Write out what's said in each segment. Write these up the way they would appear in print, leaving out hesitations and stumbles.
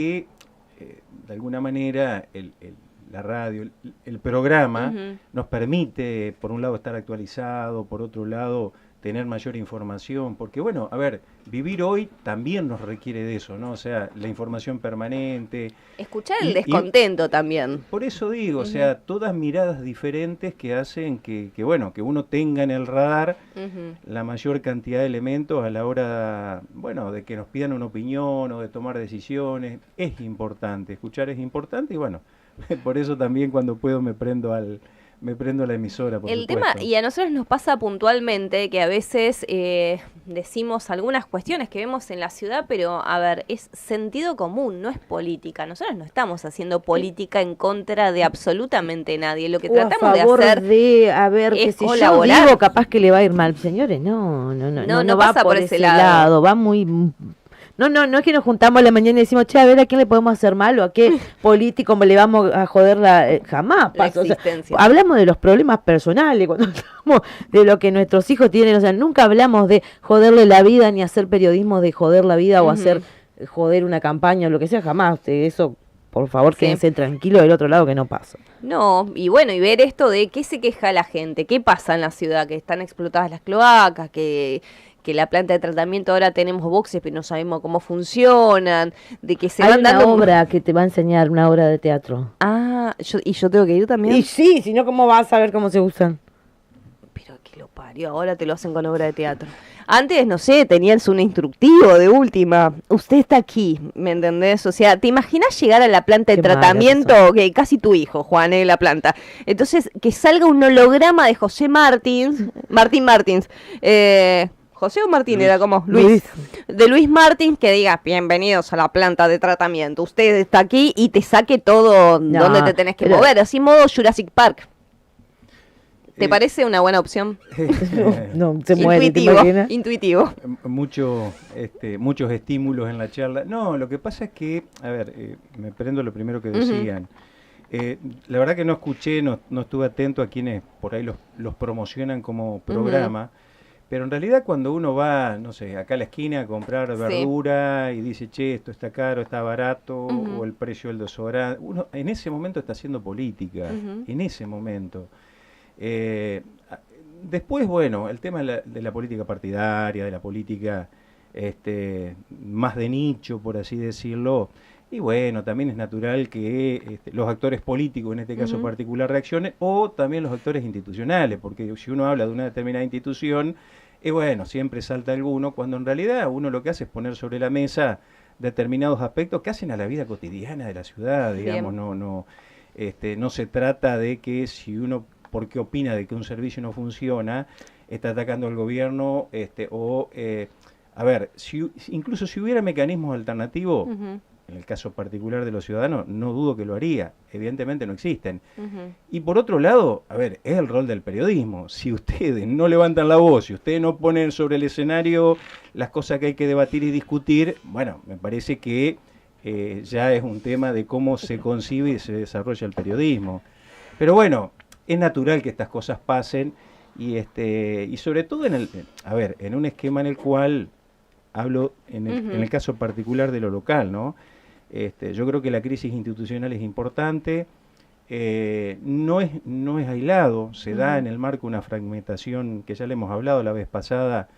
que de alguna manera la radio, el programa nos permite, por un lado, estar actualizado, por otro lado, tener mayor información, porque bueno, a ver, vivir hoy también nos requiere de eso, ¿no? O sea, la información permanente. Escuchar el descontento también. Por eso digo, o sea, todas miradas diferentes que hacen bueno, que uno tenga en el radar la mayor cantidad de elementos a la hora, bueno, de que nos pidan una opinión o de tomar decisiones. Es importante, escuchar es importante y bueno, por eso también cuando puedo me prendo a la emisora, por el supuesto. tema, y a nosotros nos pasa puntualmente que a veces decimos algunas cuestiones que vemos en la ciudad, pero a ver, es sentido común, no es política. Nosotros no estamos haciendo política en contra de absolutamente nadie. Lo que tratamos de hacer a ver, es que si colaborar. yo digo capaz que le va a ir mal, señores, no va pasa por ese lado, va muy... No es que nos juntamos a la mañana y decimos, che, a ver a quién le podemos hacer mal o a qué político le vamos a joder jamás pasa. O sea, hablamos de los problemas personales, cuando hablamos de lo que nuestros hijos tienen, o sea, nunca hablamos de joderle la vida ni hacer periodismo de joder la vida o hacer joder una campaña o lo que sea, jamás. Eso, por favor, quédense tranquilos del otro lado que no pasa. No, y bueno, y ver esto de qué se queja la gente, qué pasa en la ciudad, que están explotadas las cloacas, que la planta de tratamiento ahora tenemos boxes pero no sabemos cómo funcionan, de que se van dando... Hay una obra que te va a enseñar, una obra de teatro. Ah, ¿y yo tengo que ir también? Y sí, si no, ¿cómo vas a saber cómo se usan? Pero que lo parió, ahora te lo hacen con obra de teatro. Antes, no sé, tenías un instructivo de última. Usted está aquí, ¿me entendés? O sea, ¿te imaginas llegar a la planta de tratamiento? Que casi tu hijo, Juan, la planta. Entonces, que salga un holograma de José Martins. José o Martín era como Luis. De Luis Martins, que diga, bienvenidos a la planta de tratamiento. Usted está aquí y te saque todo donde te tenés que mover. Así modo Jurassic Park. ¿Te parece una buena opción? No, se muere, ¿te imaginas? Intuitivo. Muchos estímulos en la charla. No, lo que pasa es que, a ver, me prendo lo primero que decían. La verdad que no escuché, no estuve atento a quienes por ahí los promocionan como programa. Pero en realidad cuando uno va, no sé, acá a la esquina a comprar verdura y dice, che, esto está caro, está barato, o el precio del desodorante, uno en ese momento está haciendo política, en ese momento. Después, bueno, el tema de la política partidaria, de la política más de nicho, por así decirlo, y bueno, también es natural que los actores políticos, en este caso particular, reaccionen, o también los actores institucionales, porque si uno habla de una determinada institución, bueno, siempre salta alguno, cuando en realidad uno lo que hace es poner sobre la mesa determinados aspectos que hacen a la vida cotidiana de la ciudad, digamos. No se trata de que si uno, porque opina de que un servicio no funciona, está atacando al gobierno, a ver, incluso si hubiera mecanismos alternativos, en el caso particular de los ciudadanos, no dudo que lo haría. Evidentemente no existen. Y por otro lado, a ver, es el rol del periodismo. Si ustedes no levantan la voz, si ustedes no ponen sobre el escenario las cosas que hay que debatir y discutir, bueno, me parece que ya es un tema de cómo se concibe y se desarrolla el periodismo. Pero bueno, es natural que estas cosas pasen y sobre todo en un esquema en el cual hablo en el caso particular de lo local, ¿no? Yo creo que la crisis institucional es importante, no es aislado, se da en el marco una fragmentación que ya le hemos hablado la vez pasada,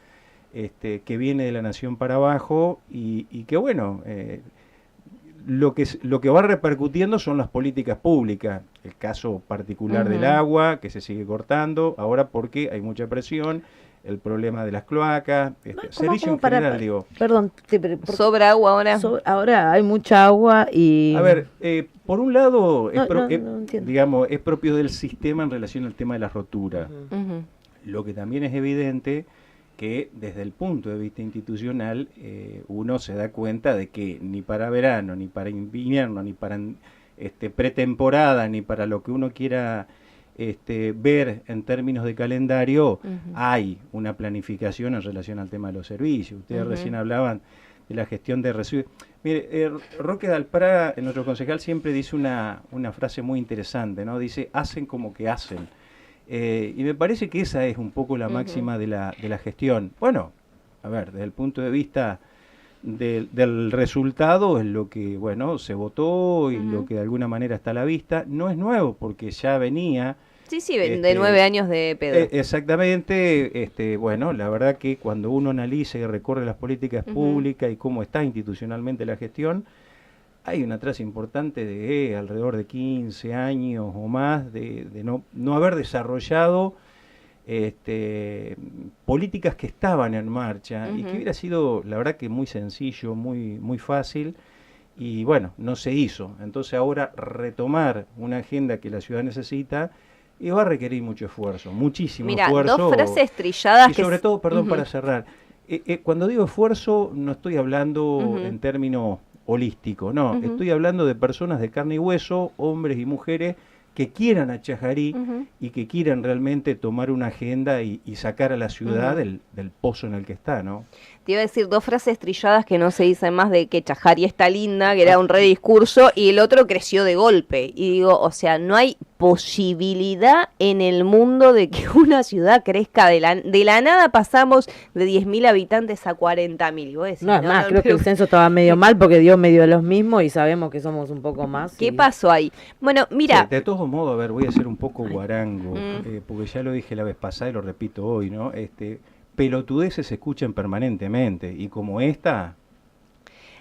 que viene de la nación para abajo y que bueno, lo que va repercutiendo son las políticas públicas, el caso particular del agua, que se sigue cortando, ahora porque hay mucha presión, el problema de las cloacas, servicio en general, digo. Perdón. ¿Sobra agua ahora? Ahora hay mucha agua y... A ver, por un lado, digamos, es propio del sistema en relación al tema de las roturas. Lo que también es evidente que desde el punto de vista institucional uno se da cuenta de que ni para verano, ni para invierno, ni para pretemporada, ni para lo que uno quiera ver en términos de calendario, hay una planificación en relación al tema de los servicios. Ustedes recién hablaban de la gestión de residuos. Mire, Roque Dalprá, nuestro concejal, siempre dice una frase muy interesante, ¿no? Dice, hacen como que hacen. Y me parece que esa es un poco la máxima de la gestión. Bueno, a ver, desde el punto de vista del resultado es lo que, bueno, se votó y lo que de alguna manera está a la vista. No es nuevo porque ya venía... Sí, de 9 años de pedo. Exactamente, bueno, la verdad que cuando uno analiza y recorre las políticas públicas y cómo está institucionalmente la gestión, hay un atraso importante de alrededor de 15 años o más de no haber desarrollado políticas que estaban en marcha y que hubiera sido, la verdad que muy sencillo, muy fácil, y bueno, no se hizo. Entonces ahora retomar una agenda que la ciudad necesita y va a requerir mucho esfuerzo, muchísimo esfuerzo. Dos frases trilladas y sobre todo, perdón, para cerrar, cuando digo esfuerzo no estoy hablando en términos holísticos, no, estoy hablando de personas de carne y hueso, hombres y mujeres que quieran a Chajarí y que quieran realmente tomar una agenda y sacar a la ciudad del pozo en el que está, ¿no? Te iba a decir dos frases trilladas que no se dicen más, de que Chajarí está linda, que era un rediscurso, y el otro creció de golpe. Y digo, o sea, no hay posibilidad en el mundo de que una ciudad crezca de la nada. Pasamos de 10.000 habitantes a 40.000. No, es más, creo que el censo estaba medio mal porque dio medio de los mismos y sabemos que somos un poco más. ¿Qué pasó ahí? Bueno, mira... Sí, de todos modos, a ver, voy a ser un poco guarango, porque ya lo dije la vez pasada y lo repito hoy, ¿no? Pelotudeces se escuchan permanentemente, y como esta...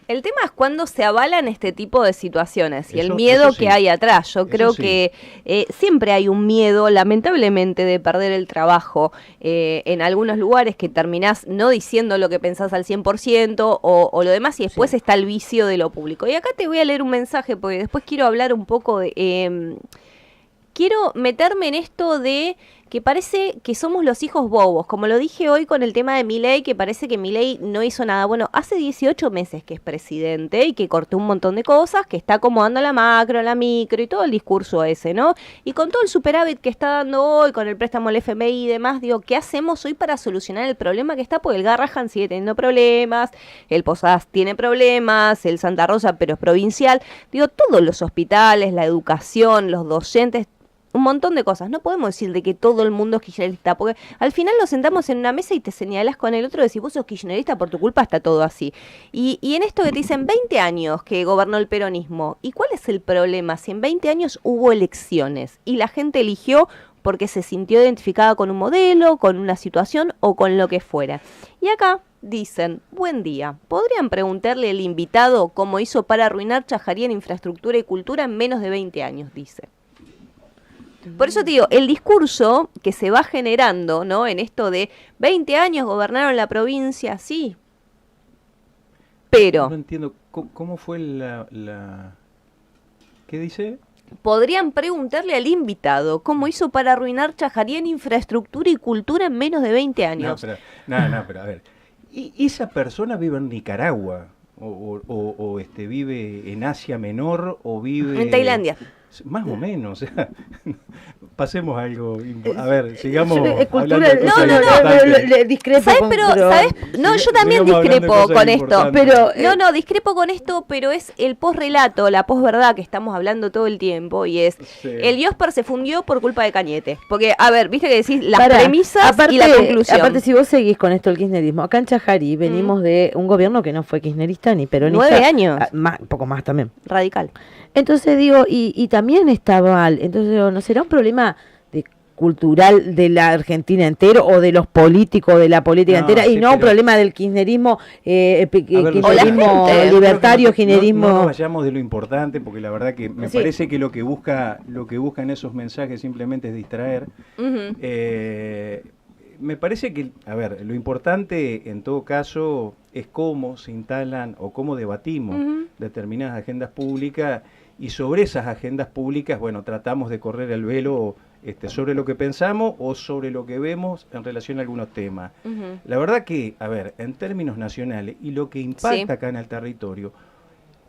El tema es cuando se avalan este tipo de situaciones y Eso, el miedo sí. que hay atrás. Yo creo Sí. que siempre hay un miedo, lamentablemente, de perder el trabajo en algunos lugares, que terminás no diciendo lo que pensás al 100% o lo demás, y después está el vicio de lo público. Y acá te voy a leer un mensaje porque después quiero hablar un poco de... quiero meterme en esto de que parece que somos los hijos bobos, como lo dije hoy con el tema de Milei, que parece que Milei no hizo nada. Bueno, hace 18 meses que es presidente y que cortó un montón de cosas, que está acomodando la macro, la micro y todo el discurso ese, ¿no? Y con todo el superávit que está dando hoy, con el préstamo al FMI y demás, digo, ¿qué hacemos hoy para solucionar el problema que está? Porque el Garrahan sigue teniendo problemas, el Posadas tiene problemas, el Santa Rosa, pero es provincial. Digo, todos los hospitales, la educación, los docentes, un montón de cosas. No podemos decir de que todo el mundo es kirchnerista, porque al final nos sentamos en una mesa y te señalas con el otro y decís, vos sos kirchnerista, por tu culpa está todo así. Y en esto que te dicen 20 años que gobernó el peronismo, ¿y cuál es el problema? Si en 20 años hubo elecciones y la gente eligió porque se sintió identificada con un modelo, con una situación o con lo que fuera. Y acá dicen, buen día, ¿podrían preguntarle al invitado cómo hizo para arruinar Chajarí en infraestructura y cultura en menos de 20 años? Dice. Por eso te digo, el discurso que se va generando, ¿no? En esto de 20 años gobernaron la provincia, sí. Pero... No entiendo, ¿cómo fue la... ¿Qué dice? Podrían preguntarle al invitado cómo hizo para arruinar Chajarí en infraestructura y cultura en menos de 20 años. Pero a ver, ¿y esa persona vive en Nicaragua? ¿O vive en Asia Menor? ¿O vive... En Tailandia. Más o menos, o sea, pasemos a algo, a ver, sigamos Cultura, hablando de cosas importantes. Discrepo. ¿Sabes? ¿Sabes? No, yo también discrepo con esto. Pero discrepo con esto, pero es el posrelato, la posverdad que estamos hablando todo el tiempo, y es el Biosper se fundió por culpa de Cañete. Porque, a ver, viste que decís las premisas y la conclusión. Aparte, si vos seguís con esto del kirchnerismo, acá en Chajarí venimos de un gobierno que no fue kirchnerista ni peronista. 9 años. Poco más también. Radical. Entonces digo, y también está mal. Entonces digo, ¿no será un problema cultural de la Argentina entero o de los políticos de la política entera, y no un problema del kirchnerismo, kirchnerismo libertario, kirchnerismo? No nos vayamos de lo importante, porque la verdad que me parece que lo que buscan esos mensajes simplemente es distraer. Me parece que, a ver, lo importante en todo caso es cómo se instalan o cómo debatimos determinadas agendas públicas, y sobre esas agendas públicas, bueno, tratamos de correr el velo sobre lo que pensamos o sobre lo que vemos en relación a algunos temas. La verdad que, a ver, en términos nacionales y lo que impacta acá en el territorio,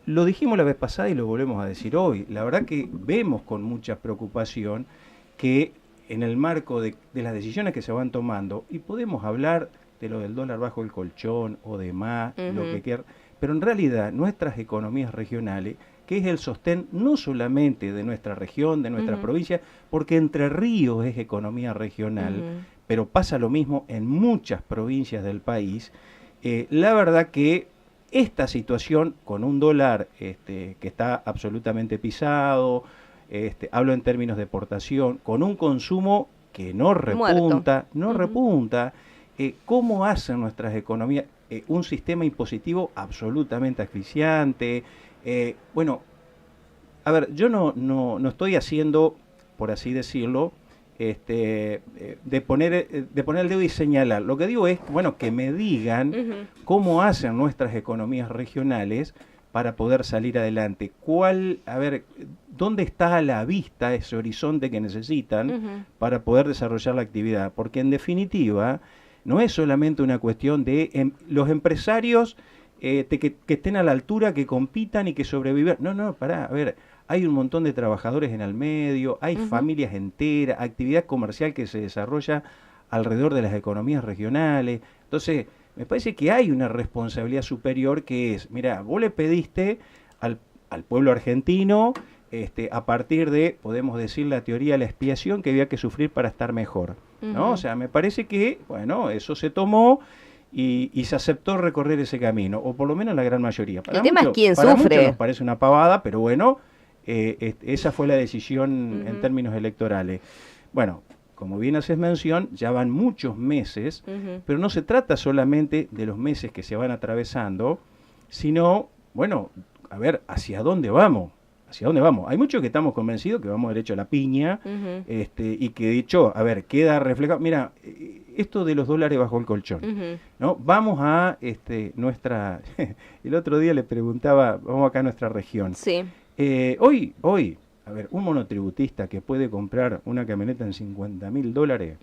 lo dijimos la vez pasada y lo volvemos a decir hoy, la verdad que vemos con mucha preocupación que en el marco de las decisiones que se van tomando, y podemos hablar de lo del dólar bajo el colchón o de más, lo que quiera, pero en realidad nuestras economías regionales, que es el sostén no solamente de nuestra región, de nuestra provincia, porque Entre Ríos es economía regional, pero pasa lo mismo en muchas provincias del país, la verdad que esta situación con un dólar que está absolutamente pisado, hablo en términos de exportación, con un consumo que no repunta, ¿cómo hacen nuestras economías? Un sistema impositivo absolutamente asfixiante. Bueno, a ver, yo no estoy haciendo, por así decirlo, de poner el dedo y señalar. Lo que digo es, bueno, que me digan cómo hacen nuestras economías regionales para poder salir adelante. ¿Dónde está a la vista ese horizonte que necesitan para poder desarrollar la actividad? Porque en definitiva, no es solamente una cuestión de los empresarios que estén a la altura, que compitan y que sobrevivan. No, pará, a ver, hay un montón de trabajadores en el medio, hay familias enteras, actividad comercial que se desarrolla alrededor de las economías regionales. Entonces, me parece que hay una responsabilidad superior que es, mira, vos le pediste al pueblo argentino, a partir de, podemos decir, la teoría de la expiación que había que sufrir para estar mejor, ¿no? O sea, me parece que, bueno, eso se tomó y se aceptó recorrer ese camino, o por lo menos la gran mayoría. El tema es quién sufre. Muchos nos parece una pavada, pero bueno, esa fue la decisión en términos electorales. Bueno, como bien haces mención, ya van muchos meses, pero no se trata solamente de los meses que se van atravesando, sino, bueno, a ver, ¿hacia dónde vamos? ¿Hacia dónde vamos? Hay muchos que estamos convencidos que vamos derecho a la piña, y que de hecho, a ver, queda reflejado. Mira, esto de los dólares bajo el colchón, ¿no? Vamos a nuestra... El otro día le preguntaba, vamos acá a nuestra región. Sí. Hoy, a ver, un monotributista que puede comprar una camioneta en $50.000,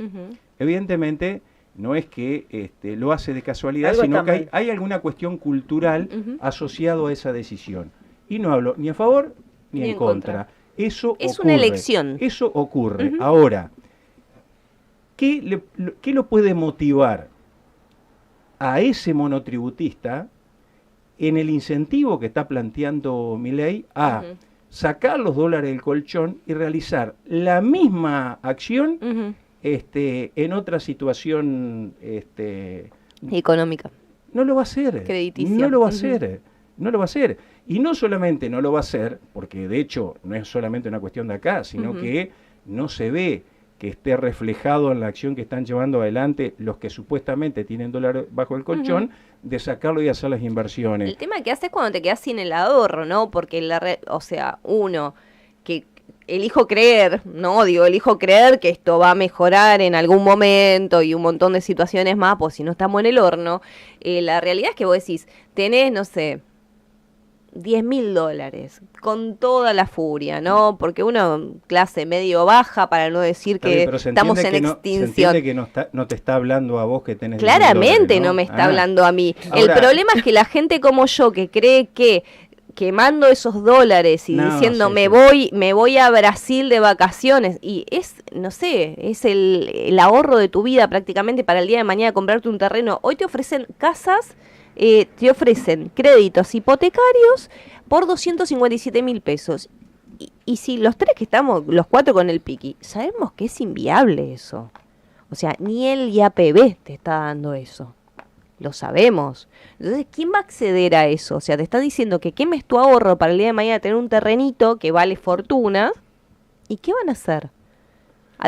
evidentemente no es que lo hace de casualidad, sino que hay alguna cuestión cultural asociado a esa decisión. Y no hablo ni a favor ni en contra. Eso es ocurre, una elección. Eso ocurre. Ahora, ¿qué lo puede motivar a ese monotributista en el incentivo que está planteando Milei a sacar los dólares del colchón y realizar la misma acción en otra situación económica? No lo va a hacer. Crediticia. No lo va a hacer. No lo va a hacer. Y no solamente no lo va a hacer, porque de hecho no es solamente una cuestión de acá, sino que no se ve que esté reflejado en la acción que están llevando adelante los que supuestamente tienen dólar bajo el colchón, de sacarlo y hacer las inversiones. El tema que haces es cuando te quedas sin el ahorro, ¿no? Porque uno que elijo creer que esto va a mejorar en algún momento y un montón de situaciones más, pues si no estamos en el horno, la realidad es que vos decís, tenés, no sé, $10.000 con toda la furia, ¿no? Porque uno, clase medio baja, para no decir que estamos en extinción. Se entiende que no te está hablando a vos que tenés claramente $10.000, no me está hablando a mí. Ahora, el problema es que la gente como yo, que cree que quemando esos dólares y diciendo me voy a Brasil de vacaciones, y no sé, es el ahorro de tu vida prácticamente para el día de mañana comprarte un terreno. Hoy te ofrecen casas, te ofrecen créditos hipotecarios por 257.000 pesos. Y si los tres que estamos, los cuatro con el piqui, sabemos que es inviable eso. O sea, ni el IAPB te está dando eso. Lo sabemos. Entonces, ¿quién va a acceder a eso? O sea, te está diciendo que quemes tu ahorro para el día de mañana tener un terrenito que vale fortuna. ¿Y qué van a hacer?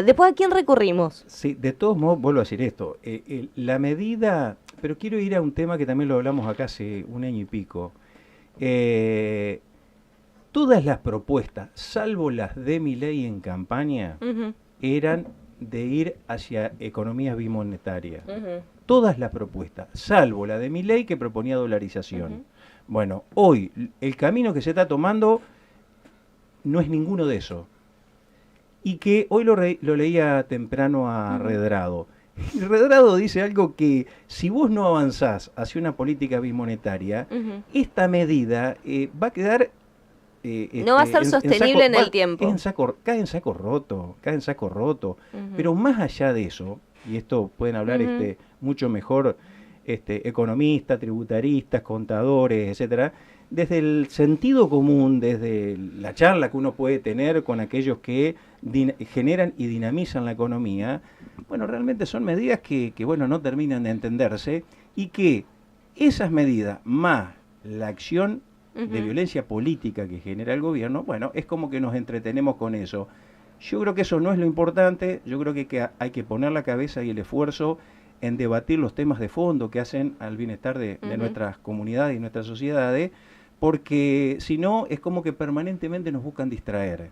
¿Después a quién recurrimos? Sí, de todos modos, vuelvo a decir esto. La medida... Pero quiero ir a un tema que también lo hablamos acá hace un año y pico. Todas las propuestas, salvo las de Milei en campaña, eran de ir hacia economías bimonetarias. Todas las propuestas, salvo la de Milei que proponía dolarización. Bueno, hoy el camino que se está tomando no es ninguno de eso. Y que hoy lo leía temprano a Redrado. Y Redrado dice algo que si vos no avanzás hacia una política bimonetaria, esta medida va a quedar... no va a ser sostenible en el tiempo. Cae en saco roto. Pero más allá de eso, y esto pueden hablar mucho mejor economistas, tributaristas, contadores, etcétera, desde el sentido común, desde la charla que uno puede tener con aquellos que generan y dinamizan la economía, bueno, realmente son medidas que no terminan de entenderse, y que esas medidas más la acción de violencia política que genera el gobierno, bueno, es como que nos entretenemos con eso. Yo creo que eso no es lo importante, yo creo que hay que poner la cabeza y el esfuerzo en debatir los temas de fondo que hacen al bienestar de nuestras comunidades y nuestras sociedades, porque si no, es como que permanentemente nos buscan distraer.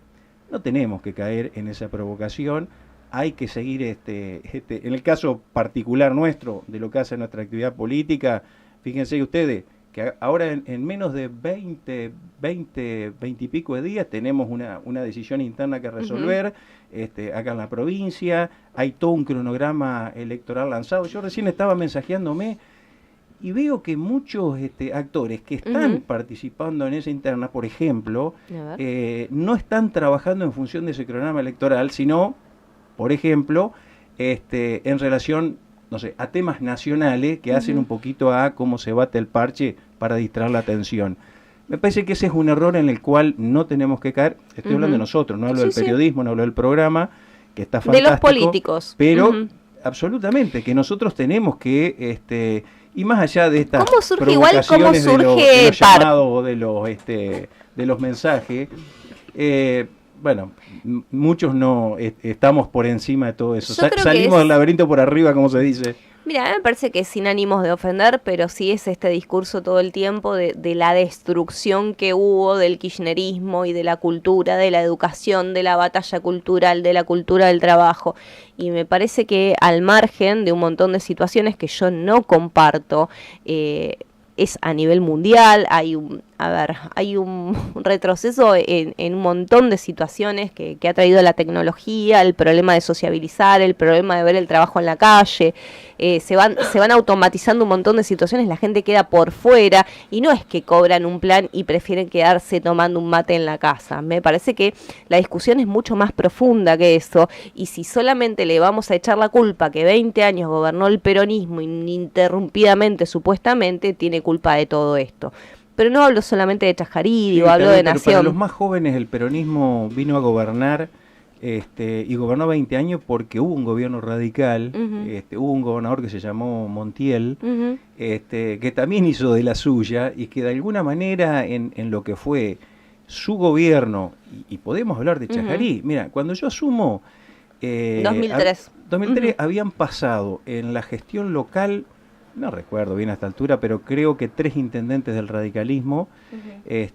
No tenemos que caer en esa provocación, hay que seguir, en el caso particular nuestro, de lo que hace nuestra actividad política, fíjense ustedes, que ahora en menos de 20 y pico de días tenemos una decisión interna que resolver, acá en la provincia, hay todo un cronograma electoral lanzado. Yo recién estaba mensajeándome y veo que muchos actores que están participando en esa interna, por ejemplo, no están trabajando en función de ese cronograma electoral, sino, por ejemplo, en relación, no sé, a temas nacionales que hacen un poquito a cómo se bate el parche para distraer la atención. Me parece que ese es un error en el cual no tenemos que caer. Estoy hablando de nosotros, no hablo del periodismo, no hablo del programa, que está fantástico. De los políticos. Pero absolutamente, que nosotros tenemos que, y más allá de estas ¿cómo surge igual cómo surge de los llamados o de los mensajes, bueno, muchos no estamos por encima de todo eso. Salimos del laberinto por arriba, como se dice. Mira, a mí me parece que es sin ánimos de ofender, pero sí es este discurso todo el tiempo de la destrucción que hubo del kirchnerismo y de la cultura, de la educación, de la batalla cultural, de la cultura del trabajo. Y me parece que al margen de un montón de situaciones que yo no comparto, es a nivel mundial, hay un retroceso en un montón de situaciones que ha traído la tecnología, el problema de sociabilizar, el problema de ver el trabajo en la calle, se van automatizando un montón de situaciones, la gente queda por fuera y no es que cobran un plan y prefieren quedarse tomando un mate en la casa. Me parece que la discusión es mucho más profunda que eso, y si solamente le vamos a echar la culpa que 20 años gobernó el peronismo ininterrumpidamente, supuestamente, tiene culpa de todo esto. Pero no hablo solamente de Chajarí, digo, hablo de Nación. Para los más jóvenes el peronismo vino a gobernar y gobernó 20 años porque hubo un gobierno radical, hubo un gobernador que se llamó Montiel, que también hizo de la suya y que de alguna manera en lo que fue su gobierno, y podemos hablar de Chajarí, mira, cuando yo asumo... 2003. 2003 habían pasado en la gestión local... No recuerdo bien a esta altura, pero creo que 3 intendentes del radicalismo en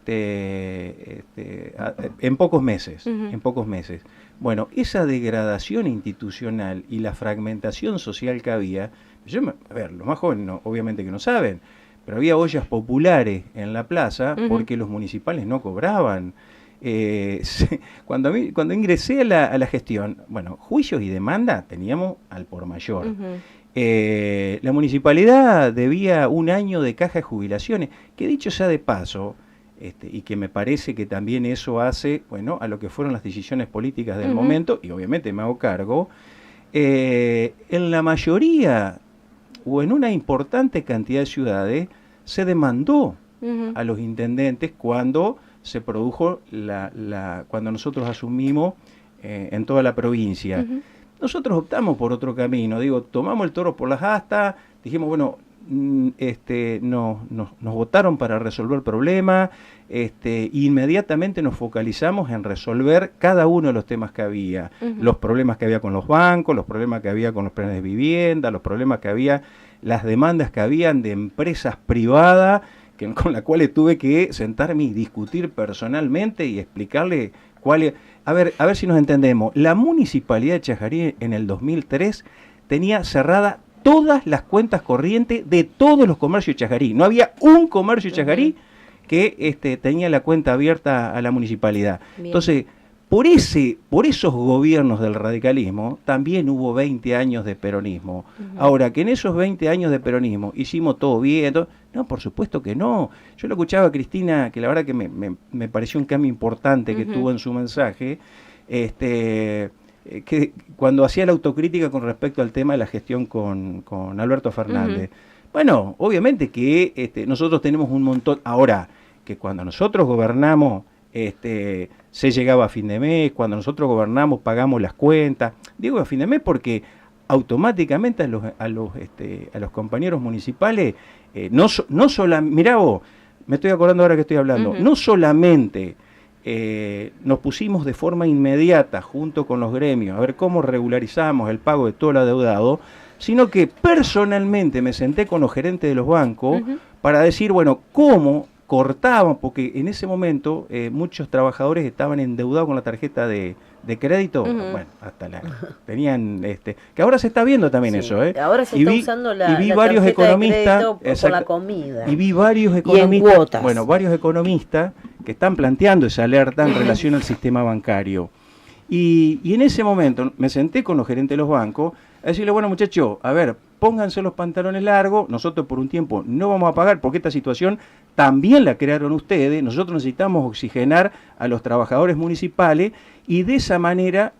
pocos meses. Bueno, esa degradación institucional y la fragmentación social que había, a ver, los más jóvenes obviamente que no saben, pero había ollas populares en la plaza porque los municipales no cobraban. Cuando ingresé a la gestión, bueno, juicios y demandas teníamos al por mayor. La municipalidad debía 1 año de caja de jubilaciones, que dicho sea de paso, y que me parece que también eso hace, bueno, a lo que fueron las decisiones políticas del momento, y obviamente me hago cargo, en la mayoría o en una importante cantidad de ciudades se demandó a los intendentes cuando se produjo cuando nosotros asumimos en toda la provincia. Nosotros optamos por otro camino, tomamos el toro por las astas, dijimos, bueno, nos votaron para resolver problemas, inmediatamente nos focalizamos en resolver cada uno de los temas que había, los problemas que había con los bancos, los problemas que había con los planes de vivienda, los problemas que había, las demandas que habían de empresas privadas, con las cuales tuve que sentarme y discutir personalmente y explicarle cuáles... A ver si nos entendemos. La Municipalidad de Chajarí en el 2003 tenía cerrada todas las cuentas corrientes de todos los comercios de Chajarí. No había un comercio de Chajarí que tenía la cuenta abierta a la municipalidad. Bien. Entonces, por esos gobiernos del radicalismo también hubo 20 años de peronismo. Ahora, que en esos 20 años de peronismo hicimos todo bien, no, por supuesto que no. Yo lo escuchaba a Cristina, que la verdad que me pareció un cambio importante que tuvo en su mensaje, que cuando hacía la autocrítica con respecto al tema de la gestión con Alberto Fernández. Bueno, obviamente que nosotros tenemos un montón, ahora, que cuando nosotros gobernamos, se llegaba a fin de mes, cuando nosotros gobernamos pagamos las cuentas, digo a fin de mes porque automáticamente a los compañeros municipales, no solo, mirá vos, me estoy acordando ahora que estoy hablando, Ujú. no solamente nos pusimos de forma inmediata junto con los gremios a ver cómo regularizamos el pago de todo el adeudado, sino que personalmente me senté con los gerentes de los bancos Ujú. para decir, bueno, cómo cortaban, porque en ese momento muchos trabajadores estaban endeudados con la tarjeta de crédito, Ujú. bueno, hasta la tenían, que ahora se está viendo también Sí, eso, ahora se Y está vi- usando y la, vi la varios tarjeta de economistas, crédito por la exacto, comida. y vi varios en economistas, cuotas. bueno, varios economistas que están planteando esa alerta en relación al sistema bancario. Y en ese momento me senté con los gerentes de los bancos a decirle, bueno muchachos, a ver, pónganse los pantalones largos, nosotros por un tiempo no vamos a pagar porque esta situación también la crearon ustedes, nosotros necesitamos oxigenar a los trabajadores municipales y de esa manera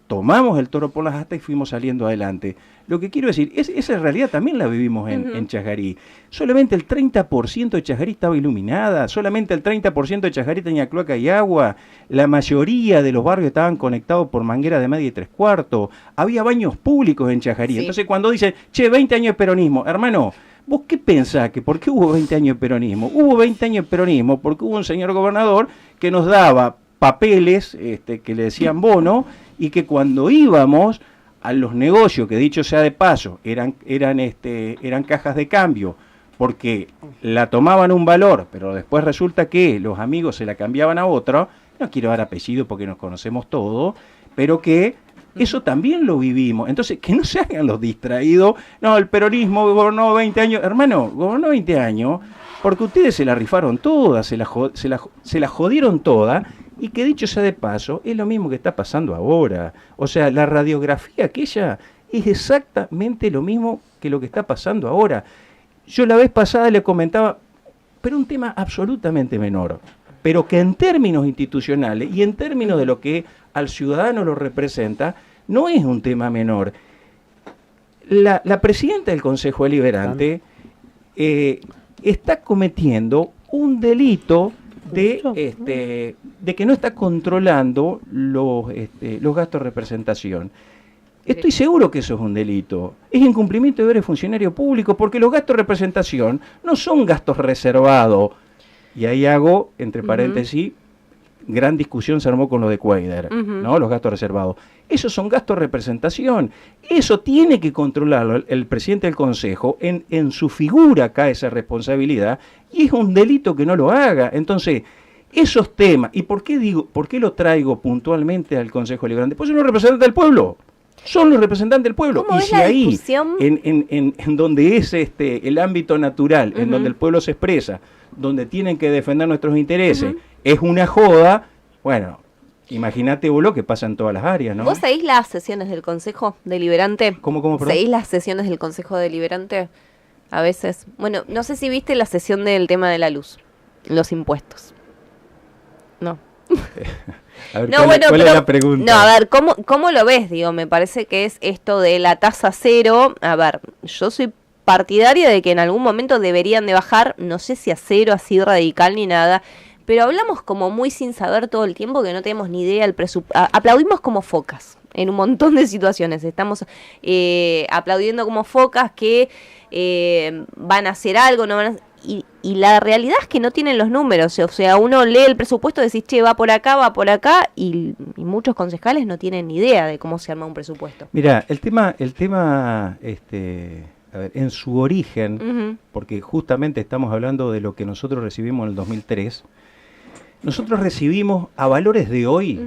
tomamos el toro por las astas y fuimos saliendo adelante. Lo que quiero decir, esa realidad también la vivimos en Chajarí. Solamente el 30% de Chajarí estaba iluminada, solamente el 30% de Chajarí tenía cloaca y agua, la mayoría de los barrios estaban conectados por manguera de media y 3/4, había baños públicos en Chajarí. Sí. Entonces cuando dicen, che, 20 años de peronismo, hermano, ¿vos qué pensás? Que ¿por qué hubo 20 años de peronismo? Hubo 20 años de peronismo porque hubo un señor gobernador que nos daba papeles que le decían bono, y que cuando íbamos a los negocios, que dicho sea de paso, eran cajas de cambio, porque la tomaban un valor, pero después resulta que los amigos se la cambiaban a otro, no quiero dar apellido porque nos conocemos todos, pero que eso también lo vivimos. Entonces, que no se hagan los distraídos, no, el peronismo gobernó 20 años, hermano, gobernó 20 años, porque ustedes se la rifaron todas, se la jodieron todas, y que dicho sea de paso, es lo mismo que está pasando ahora. O sea, la radiografía aquella es exactamente lo mismo que lo que está pasando ahora. Yo la vez pasada le comentaba, pero un tema absolutamente menor, pero que en términos institucionales y en términos de lo que al ciudadano lo representa, no es un tema menor. La presidenta del Consejo Deliberante está cometiendo un delito de que no está controlando los gastos de representación. Estoy seguro que eso es un delito. Es incumplimiento de deberes funcionario público, porque los gastos de representación no son gastos reservados. Y ahí hago, entre paréntesis, gran discusión se armó con lo de Cuader, ¿no? Los gastos reservados. Esos son gastos de representación. Eso tiene que controlarlo el presidente del Consejo. En su figura cae esa responsabilidad y es un delito que no lo haga. Entonces, esos temas, ¿y por qué lo traigo puntualmente al Consejo Deliberante? Pues son los representantes del pueblo. Son los representantes del pueblo. ¿Cómo Y es si la ahí, discusión? en donde es el ámbito natural, en donde el pueblo se expresa, donde tienen que defender nuestros intereses, es una joda, bueno, imagínate vos lo que pasa en todas las áreas, ¿no? ¿Vos seguís las sesiones del Consejo Deliberante? ¿Cómo, perdón? ¿Seguís las sesiones del Consejo Deliberante? A veces. Bueno, no sé si viste la sesión del tema de la luz, los impuestos. No. A ver, No, ¿cuál es pero- la pregunta? No, a ver, ¿cómo lo ves? Digo, me parece que es esto de la tasa cero. A ver, yo soy partidaria de que en algún momento deberían de bajar, no sé si a cero, así radical ni nada, pero hablamos como muy sin saber todo el tiempo, que no tenemos ni idea del presupuesto. Aplaudimos como focas en un montón de situaciones. Estamos aplaudiendo como focas que van a hacer algo, no van a... Y la realidad es que no tienen los números. O sea, uno lee el presupuesto y decís, che, va por acá, y muchos concejales no tienen ni idea de cómo se arma un presupuesto. Mira, el tema, a ver, en su origen, porque justamente estamos hablando de lo que nosotros recibimos en el 2003, nosotros recibimos a valores de hoy,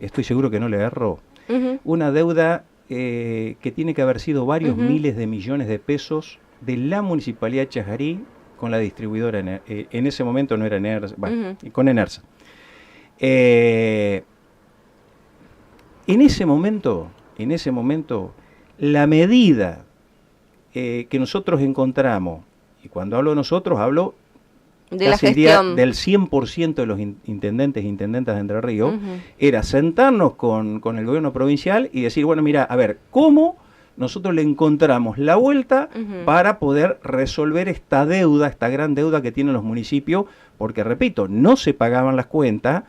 estoy seguro que no le erro, una deuda que tiene que haber sido varios miles de millones de pesos de la Municipalidad de Chajarí con la distribuidora, en ese momento no era Enersa, bueno, con Enersa. En ese momento, la medida que nosotros encontramos, y cuando hablo de nosotros, hablo De la casi diría gestión. del 100% de los intendentes e intendentas de Entre Ríos, era sentarnos con el gobierno provincial y decir, bueno, mira, a ver, ¿cómo nosotros le encontramos la vuelta para poder resolver esta deuda, esta gran deuda que tienen los municipios? Porque, repito, no se pagaban las cuentas.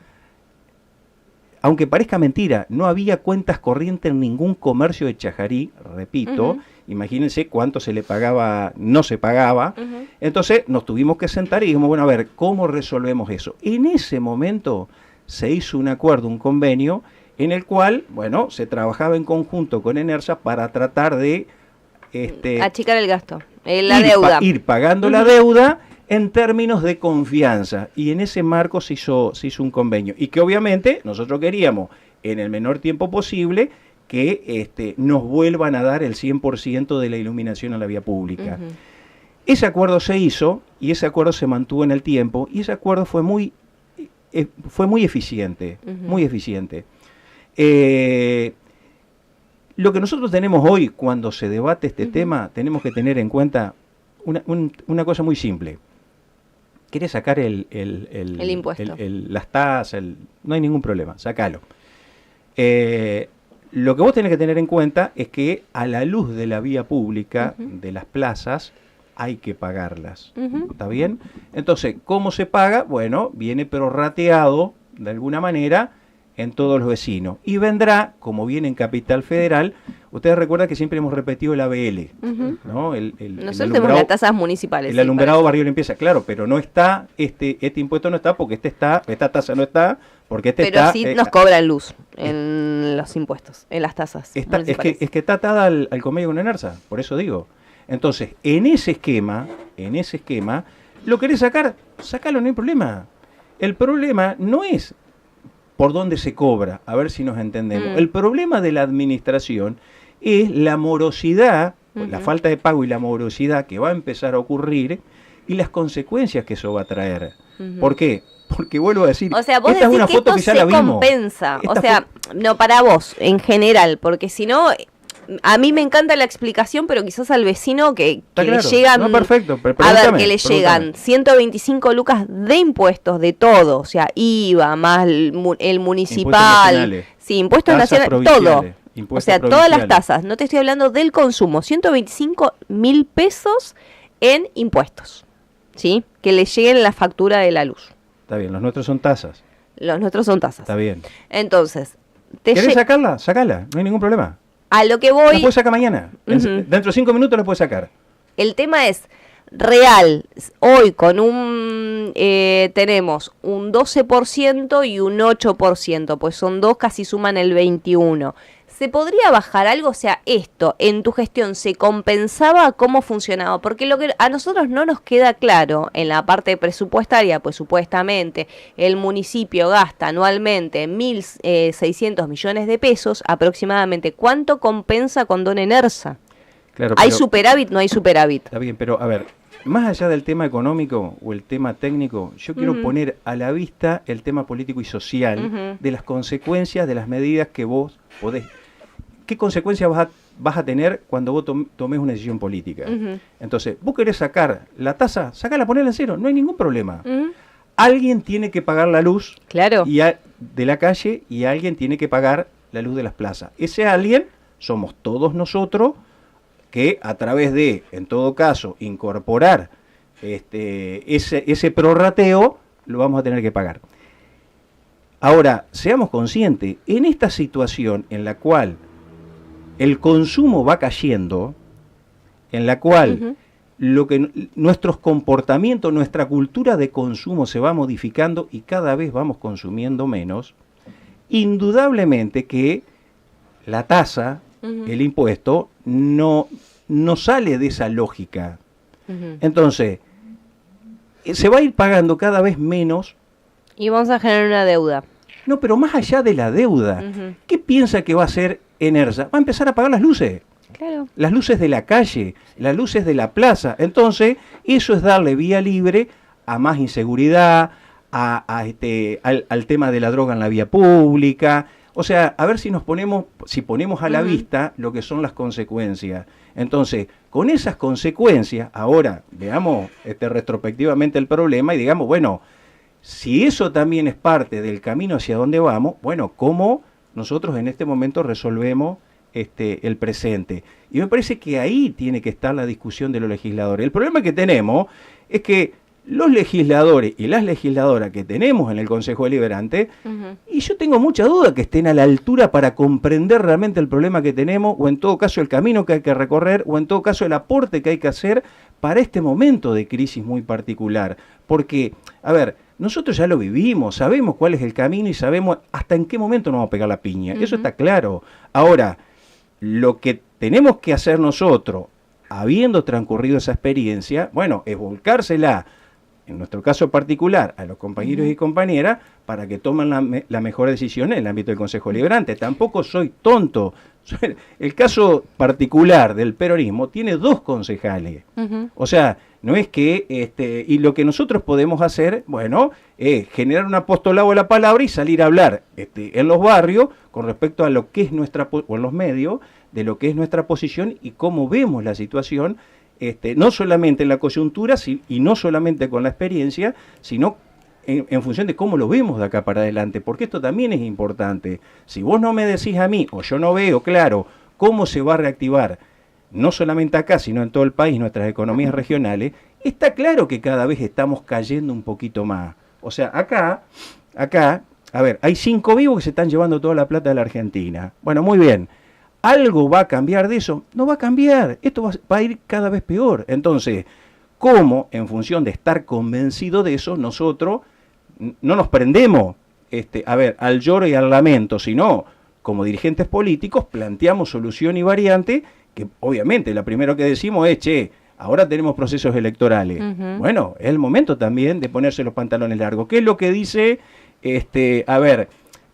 aunque parezca mentira, no había cuentas corrientes en ningún comercio de Chajarí, repito, imagínense cuánto se le pagaba, no se pagaba. Entonces nos tuvimos que sentar y dijimos, bueno, a ver, ¿cómo resolvemos eso? En ese momento se hizo un acuerdo, un convenio, en el cual, bueno, se trabajaba en conjunto con ENERSA para tratar de achicar el gasto, la deuda. Ir pagando la deuda en términos de confianza. Y en ese marco se hizo un convenio. Y que obviamente nosotros queríamos, en el menor tiempo posible, que nos vuelvan a dar el 100% de la iluminación a la vía pública. Ese acuerdo se hizo y ese acuerdo se mantuvo en el tiempo y ese acuerdo fue muy eficiente, muy eficiente. Lo que nosotros tenemos hoy cuando se debate este tema, tenemos que tener en cuenta una cosa muy simple. ¿Querés sacar el impuesto? Las tasas? No hay ningún problema, sacalo. Lo que vos tenés que tener en cuenta es que a la luz de la vía pública, de las plazas, hay que pagarlas. ¿Está bien? Entonces, ¿cómo se paga? Bueno, viene prorrateado de alguna manera en todos los vecinos. Y vendrá, como viene en Capital Federal, ustedes recuerdan que siempre hemos repetido el ABL, ¿no? Nosotros tenemos las tasas municipales. El alumbrado barrio limpieza, claro, pero no está, este impuesto no está porque esta tasa no está, porque pero está... Pero sí nos cobran luz en los impuestos, en las tasas municipales. Es que está atada al convenio con ENERSA, por eso digo. Entonces, en ese esquema, ¿lo querés sacar? Sácalo, no hay problema. El problema no es por dónde se cobra, a ver si nos entendemos. El problema de la administración es la morosidad, la falta de pago y la morosidad que va a empezar a ocurrir y las consecuencias que eso va a traer. ¿Por qué? Porque vuelvo a decir, o sea, vos esta es una que foto esto que ya la vimos. Compensa. O sea, no para vos, en general, porque si no... A mí me encanta la explicación, pero quizás al vecino que claro, le llegan... No, perfecto, a ver, que le llegan 125 lucas de impuestos, de todo. O sea, IVA, más el municipal... Impuestos nacionales, todo. O sea, todas las tasas. No te estoy hablando del consumo. 125.000 pesos en impuestos. ¿Sí? Que le lleguen la factura de la luz. Está bien, los nuestros son tasas. Los nuestros son tasas. Está bien. Entonces... ¿Querés sacarla? Sacala, no hay ningún problema. A lo que voy... La puedes sacar mañana. Dentro de 5 minutos la puedes sacar. El tema es real. Hoy con tenemos un 12% y un 8%, pues son dos, casi suman el 21%. ¿Se podría bajar algo? O sea, esto en tu gestión se compensaba, ¿cómo funcionaba? Porque lo que a nosotros no nos queda claro en la parte presupuestaria, pues supuestamente el municipio gasta anualmente 1.600 millones de pesos aproximadamente. ¿Cuánto compensa con Don ENERSA? Claro, ¿Hay superávit? No hay superávit. Está bien, pero a ver, más allá del tema económico o el tema técnico, yo quiero poner a la vista el tema político y social de las consecuencias de las medidas que vos podés... ¿Qué consecuencias vas a tener cuando vos tomes una decisión política? Entonces, vos querés sacar la tasa, sacala, ponela en cero, no hay ningún problema. Alguien tiene que pagar la luz de la calle y alguien tiene que pagar la luz de las plazas. Ese alguien somos todos nosotros que a través de, en todo caso, incorporar ese prorrateo, lo vamos a tener que pagar. Ahora, seamos conscientes, en esta situación en la cual el consumo va cayendo, en la cual nuestros comportamientos, nuestra cultura de consumo se va modificando y cada vez vamos consumiendo menos, indudablemente que la tasa, el impuesto, no sale de esa lógica. Entonces, se va a ir pagando cada vez menos. Y vamos a generar una deuda. No, pero más allá de la deuda, ¿qué piensa que va a hacer ENERSA? Va a empezar a pagar las luces. Claro. Las luces de la calle, las luces de la plaza. Entonces, eso es darle vía libre a más inseguridad, al tema de la droga en la vía pública. O sea, a ver si ponemos a la vista lo que son las consecuencias. Entonces, con esas consecuencias, ahora veamos retrospectivamente el problema y digamos, bueno, si eso también es parte del camino hacia donde vamos, bueno, ¿cómo nosotros en este momento resolvemos el presente? Y me parece que ahí tiene que estar la discusión de los legisladores. El problema que tenemos es que los legisladores y las legisladoras que tenemos en el Consejo Deliberante, y yo tengo mucha duda que estén a la altura para comprender realmente el problema que tenemos, o en todo caso el camino que hay que recorrer, o en todo caso el aporte que hay que hacer para este momento de crisis muy particular. Porque, a ver, nosotros ya lo vivimos, sabemos cuál es el camino y sabemos hasta en qué momento nos vamos a pegar la piña. Eso está claro. Ahora, lo que tenemos que hacer nosotros, habiendo transcurrido esa experiencia, bueno, es volcársela, en nuestro caso particular, a los compañeros y compañeras, para que tomen la mejor decisión en el ámbito del Consejo Deliberante. Tampoco soy tonto. El caso particular del peronismo tiene 2 concejales. O sea, no es que, y lo que nosotros podemos hacer, bueno, es generar un apostolado de la palabra y salir a hablar en los barrios con respecto a lo que es o en los medios, de lo que es nuestra posición y cómo vemos la situación, no solamente en la coyuntura y no solamente con la experiencia, sino en función de cómo lo vemos de acá para adelante, porque esto también es importante. Si vos no me decís a mí, o yo no veo claro cómo se va a reactivar, no solamente acá, sino en todo el país, nuestras economías regionales, está claro que cada vez estamos cayendo un poquito más. O sea, acá, a ver, hay 5 vivos que se están llevando toda la plata de la Argentina. Bueno, muy bien. ¿Algo va a cambiar de eso? No va a cambiar. Esto va a ir cada vez peor. Entonces, ¿cómo, en función de estar convencido de eso, nosotros no nos prendemos al lloro y al lamento, sino, como dirigentes políticos, planteamos solución y variante, que obviamente lo primero que decimos es, ahora tenemos procesos electorales. Bueno, es el momento también de ponerse los pantalones largos. ¿Qué es lo que dice, qué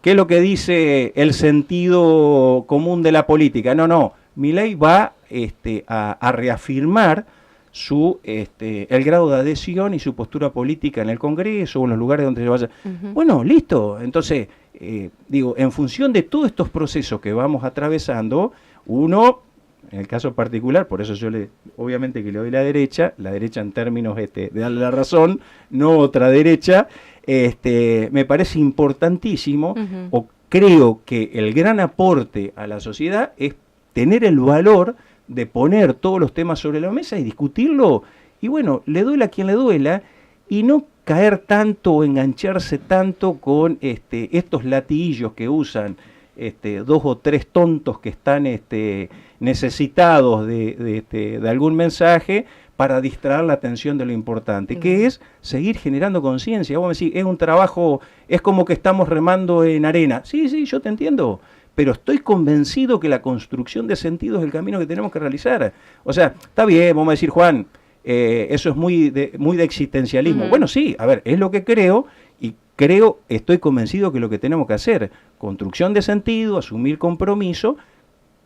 es lo que dice el sentido común de la política? No, Milei va a reafirmar el grado de adhesión y su postura política en el Congreso o en los lugares donde se vaya. Bueno, listo. Entonces, en función de todos estos procesos que vamos atravesando, uno, en el caso particular, por eso yo obviamente que le doy la derecha en términos de darle la razón, no otra derecha, me parece importantísimo, o creo que el gran aporte a la sociedad es tener el valor de poner todos los temas sobre la mesa y discutirlo, y bueno, le duela a quien le duela, y no caer tanto o engancharse tanto con estos latiguillos que usan 2 o 3 tontos que están necesitados de algún mensaje para distraer la atención de lo importante, que es seguir generando conciencia. Vos me decís, es un trabajo, es como que estamos remando en arena. Sí, yo te entiendo, pero estoy convencido que la construcción de sentido es el camino que tenemos que realizar. O sea, está bien, vamos a decir, Juan, eso es muy de existencialismo. Bueno, sí, a ver, es lo que creo, y estoy convencido que lo que tenemos que hacer, construcción de sentido, asumir compromiso,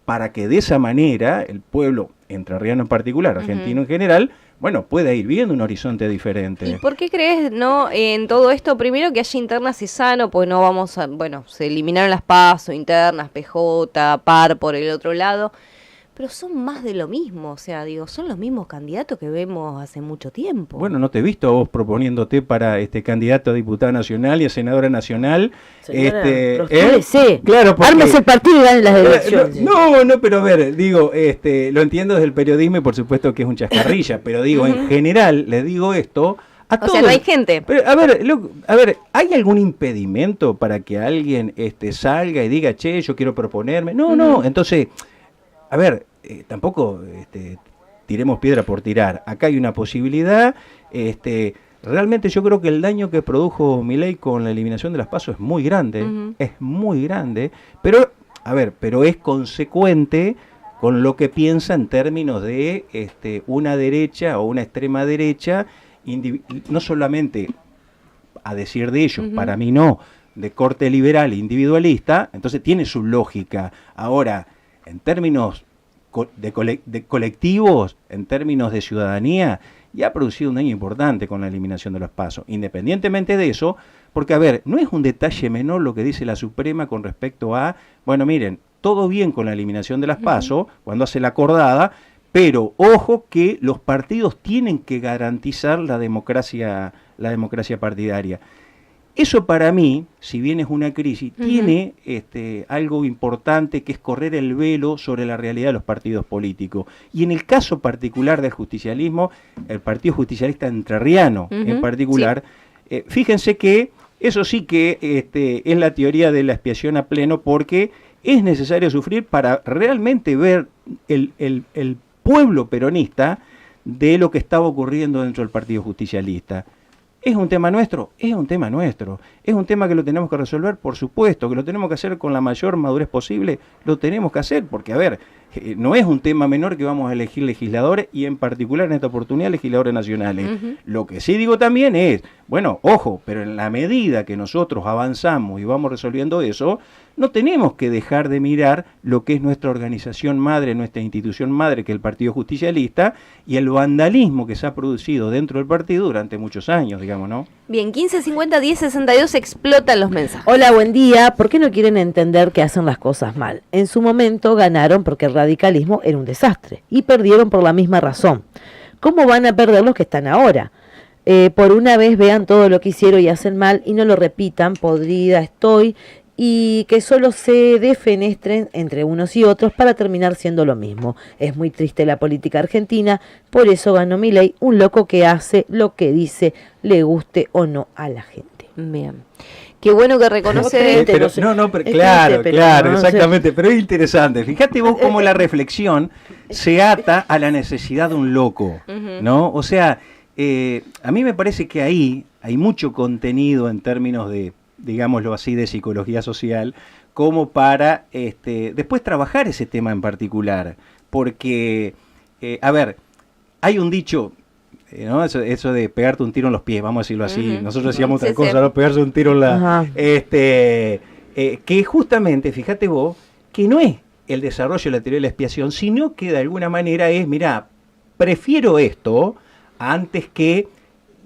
para que de esa manera el pueblo entrerriano en particular, argentino en general, bueno, pueda ir viendo un horizonte diferente. ¿Y por qué crees, en todo esto, primero que haya internas es sano, pues no vamos a, se eliminaron las PASO, internas, PJ, PAR por el otro lado, pero son más de lo mismo, o sea, son los mismos candidatos que vemos hace mucho tiempo. Bueno, no te he visto a vos proponiéndote para candidato a diputada nacional y a senadora nacional. Señora, claro, porque, ármese el partido y gane las elecciones. No, pero a ver, lo entiendo desde el periodismo y por supuesto que es un chascarrilla, pero en general le digo esto a todos. O sea, no hay gente. Pero, a ver, ¿hay algún impedimento para que alguien salga y diga, yo quiero proponerme? No, entonces, a ver, tampoco tiremos piedra por tirar. Acá hay una posibilidad. Realmente yo creo que el daño que produjo Milei con la eliminación de las PASO es muy grande, pero es consecuente con lo que piensa en términos de una derecha o una extrema derecha, no solamente a decir de ellos, para mí no, de corte liberal e individualista, entonces tiene su lógica. Ahora, en términos de colectivos, en términos de ciudadanía, ya ha producido un daño importante con la eliminación de los PASO. Independientemente de eso, porque, a ver, no es un detalle menor lo que dice la Suprema con respecto a, bueno, miren, todo bien con la eliminación de las PASO, cuando hace la acordada, pero ojo que los partidos tienen que garantizar la democracia partidaria. Eso para mí, si bien es una crisis, tiene algo importante que es correr el velo sobre la realidad de los partidos políticos. Y en el caso particular del justicialismo, el Partido Justicialista Entrerriano en particular, fíjense que eso sí que es la teoría de la expiación a pleno, porque es necesario sufrir para realmente ver el pueblo peronista de lo que estaba ocurriendo dentro del Partido Justicialista. ¿Es un tema nuestro? Es un tema nuestro. ¿Es un tema que lo tenemos que resolver? Por supuesto, que lo tenemos que hacer con la mayor madurez posible, lo tenemos que hacer, porque a ver, no es un tema menor que vamos a elegir legisladores, y en particular en esta oportunidad legisladores nacionales. Lo que sí digo también es, bueno, ojo, pero en la medida que nosotros avanzamos y vamos resolviendo eso, no tenemos que dejar de mirar lo que es nuestra organización madre, nuestra institución madre, que es el Partido Justicialista, y el vandalismo que se ha producido dentro del partido durante muchos años, digamos, ¿no? Bien, 1550 1062 explotan los mensajes. Hola, buen día. ¿Por qué no quieren entender que hacen las cosas mal? En su momento ganaron porque el radicalismo era un desastre y perdieron por la misma razón. ¿Cómo van a perder los que están ahora? Por una vez vean todo lo que hicieron y hacen mal y no lo repitan, podrida estoy, y que solo se defenestren entre unos y otros para terminar siendo lo mismo. Es muy triste la política argentina, por eso ganó Milei, un loco que hace lo que dice, le guste o no a la gente. Bien. Qué bueno que reconoce... Pero claro, exactamente, pero es interesante. Fíjate vos cómo la reflexión se ata a la necesidad de un loco, ¿no? O sea, a mí me parece que ahí hay mucho contenido en términos de, digámoslo así, de psicología social, como para después trabajar ese tema en particular. Porque, a ver, hay un dicho, ¿no? Eso de pegarte un tiro en los pies, vamos a decirlo así. Nosotros decíamos otra cosa, ¿no? Pegarse un tiro en la... que justamente, fíjate vos, que no es el desarrollo de la teoría de la expiación, sino que de alguna manera es, mirá, prefiero esto antes que...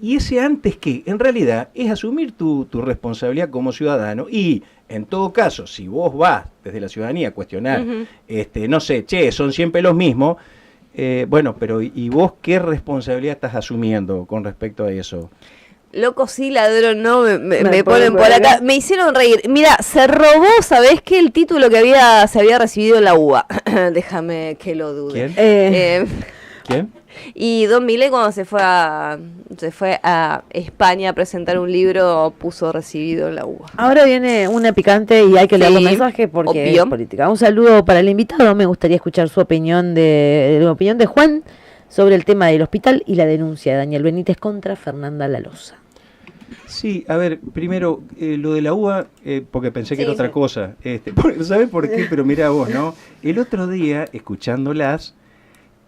Y ese antes que, en realidad, es asumir tu responsabilidad como ciudadano y, en todo caso, si vos vas desde la ciudadanía a cuestionar, no sé, son siempre los mismos, bueno, pero ¿y vos qué responsabilidad estás asumiendo con respecto a eso? Loco sí, ladrón no, me ponen por acá. Me hicieron reír. Mira, se robó, ¿sabés qué? El título que se había recibido en la UBA. Déjame que lo dude. ¿Quién? ¿Quién? Y Don Milei, cuando se fue a España a presentar un libro, puso recibido en la UBA. Ahora viene una picante y hay que leer los mensajes porque es política. Un saludo para el invitado. Me gustaría escuchar su opinión la opinión de Juan sobre el tema del hospital y la denuncia de Daniel Benítez contra Fernanda Lalosa. Sí, a ver, primero, lo de la UBA, porque pensé que era otra cosa. ¿Sabés por qué? Pero mirá vos, ¿no? El otro día, escuchándolas,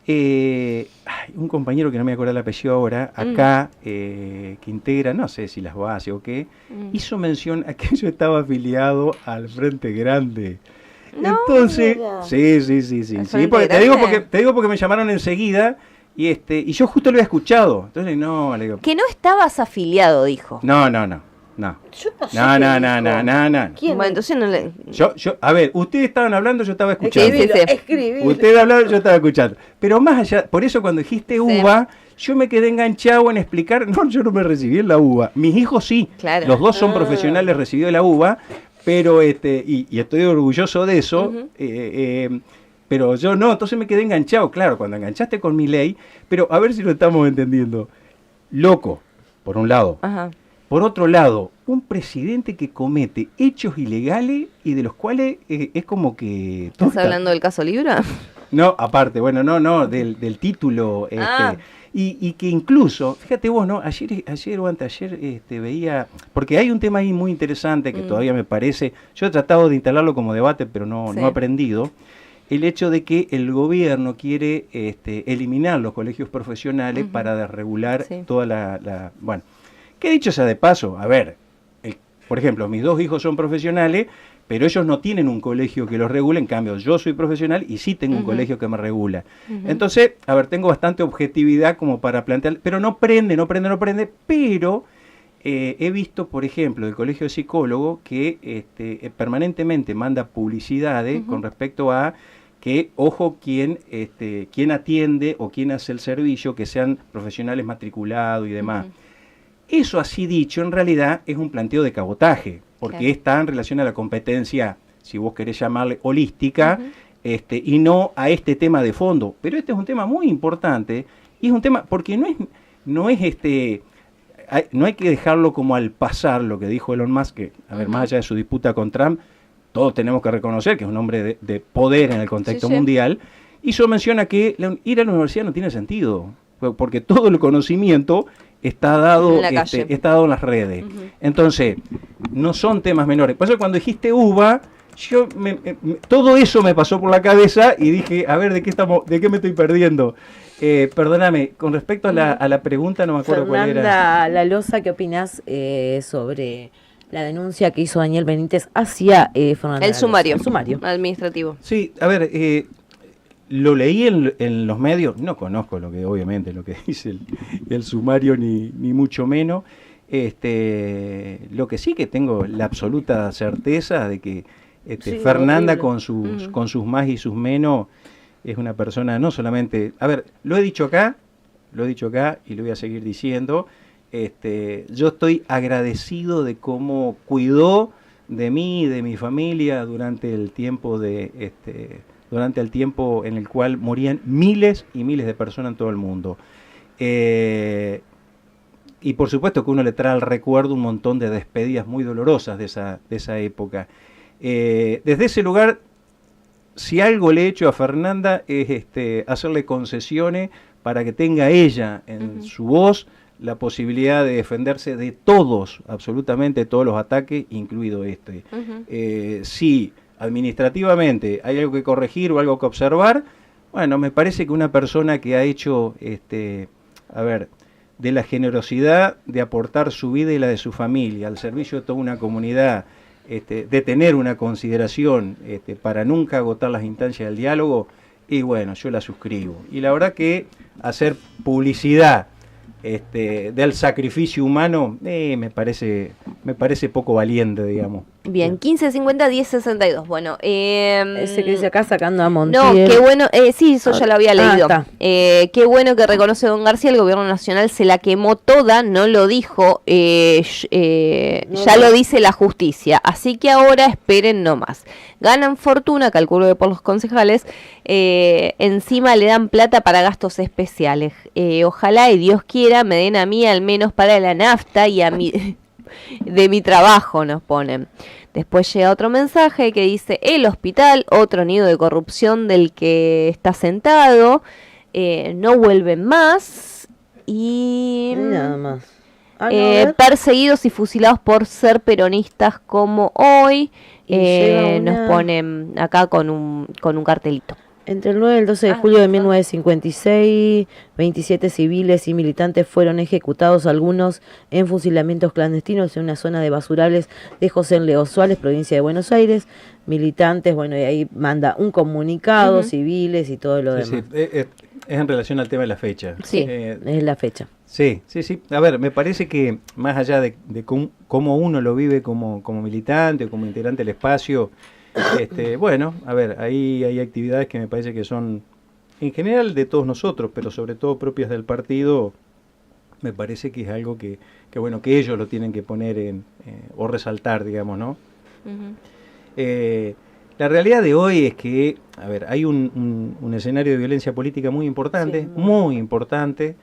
un compañero que no me acuerdo el apellido ahora, acá, que integra, no sé si las bases o qué, hizo mención a que yo estaba afiliado al Frente Grande. No, entonces, sí, porque te digo porque me llamaron enseguida y yo justo lo había escuchado. Entonces, no, le digo. Que no estabas afiliado, dijo. No. Yo No. ¿Quién? Bueno, entonces no le... A ver, ustedes estaban hablando, yo estaba escuchando. Escribilo. Ustedes hablaban, yo estaba escuchando. Pero más allá, por eso cuando dijiste UBA, yo me quedé enganchado en explicar, no, yo no me recibí en la UBA. Mis hijos sí, claro. Los dos son profesionales recibidos de la UBA, pero y estoy orgulloso de eso, pero yo no, entonces me quedé enganchado, claro, cuando enganchaste con Milei, pero a ver si lo estamos entendiendo. Loco, por un lado. Ajá. Por otro lado, un presidente que comete hechos ilegales y de los cuales es como que... ¿Estás hablando del caso Libra? No, aparte, bueno, no, del título. Y que incluso, fíjate vos, ¿no? Ayer o anteayer veía... Porque hay un tema ahí muy interesante que todavía me parece... Yo he tratado de instalarlo como debate, pero no he aprendido. El hecho de que el gobierno quiere eliminar los colegios profesionales para desregular toda la... Bueno, que dicho sea de paso, a ver, por ejemplo, mis dos hijos son profesionales, pero ellos no tienen un colegio que los regule, en cambio yo soy profesional y sí tengo un colegio que me regula. Entonces, a ver, tengo bastante objetividad como para plantear, pero no prende, pero he visto, por ejemplo, el Colegio de Psicólogos que permanentemente manda publicidades con respecto a que, ojo, quién atiende o quién hace el servicio, que sean profesionales matriculados y demás. Eso así dicho, en realidad es un planteo de cabotaje, porque está en relación a la competencia, si vos querés llamarle holística, y no a este tema de fondo. Pero este es un tema muy importante, y es un tema, porque no hay que dejarlo como al pasar, lo que dijo Elon Musk, que, a ver, más allá de su disputa con Trump, todos tenemos que reconocer que es un hombre de poder en el contexto mundial. Y eso menciona que ir a la universidad no tiene sentido, porque todo el conocimiento está dado en las redes. Entonces, no son temas menores. Por eso cuando dijiste uva, todo eso me pasó por la cabeza y dije, a ver, ¿de qué me estoy perdiendo? Perdóname, con respecto a la pregunta, no me acuerdo cuál era. Fernanda La Loza, ¿qué opinás sobre la denuncia que hizo Daniel Benítez hacia Fernanda? El sumario administrativo. Sí, a ver, lo leí en los medios, no conozco obviamente lo que dice el sumario, ni mucho menos. Lo que sí que tengo la absoluta certeza de que Fernanda con sus más y sus menos es una persona no solamente, a ver, lo he dicho acá y lo voy a seguir diciendo. Yo estoy agradecido de cómo cuidó de mí y de mi familia durante el tiempo en el cual morían miles y miles de personas en todo el mundo. Y por supuesto que uno le trae al recuerdo un montón de despedidas muy dolorosas de esa época. Desde ese lugar, si algo le he hecho a Fernanda es hacerle concesiones para que tenga ella en su voz la posibilidad de defenderse de todos, absolutamente todos los ataques, incluido este. Si administrativamente hay algo que corregir o algo que observar, bueno, me parece que una persona que ha hecho, de la generosidad de aportar su vida y la de su familia al servicio de toda una comunidad, de tener una consideración para nunca agotar las instancias del diálogo, y bueno, yo la suscribo. Y la verdad que hacer publicidad del sacrificio humano me parece poco valiente, digamos. Bien, 1550 1062. Bueno, ese que dice acá sacando a Montiel. No, qué bueno, sí, eso ya lo había leído. Qué bueno que reconoce don García, el gobierno nacional se la quemó toda, no lo dijo, ya lo dice la justicia, así que ahora esperen nomás. Ganan fortuna, calculo que por los concejales, encima le dan plata para gastos especiales. Ojalá y Dios quiera me den a mí al menos para la nafta y a mí de mi trabajo, nos ponen. Después llega otro mensaje que dice: el hospital, otro nido de corrupción del que está sentado, no vuelven más y nada más. Perseguidos y fusilados por ser peronistas como hoy. Nos ponen acá con un cartelito. Entre el 9 y el 12 de julio de 1956, 27 civiles y militantes fueron ejecutados, algunos en fusilamientos clandestinos en una zona de basurales de José León Suárez, provincia de Buenos Aires. Militantes, bueno, y ahí manda un comunicado, civiles y todo lo demás. Sí, es en relación al tema de la fecha. Sí, es la fecha. Sí. A ver, me parece que más allá de cómo uno lo vive como militante o como integrante del espacio, bueno, a ver, ahí hay actividades que me parece que son, en general, de todos nosotros, pero sobre todo propias del partido. Me parece que es algo que bueno, que ellos lo tienen que poner o resaltar, digamos, ¿no? La realidad de hoy es que, a ver, hay un escenario de violencia política muy importante, muy importante.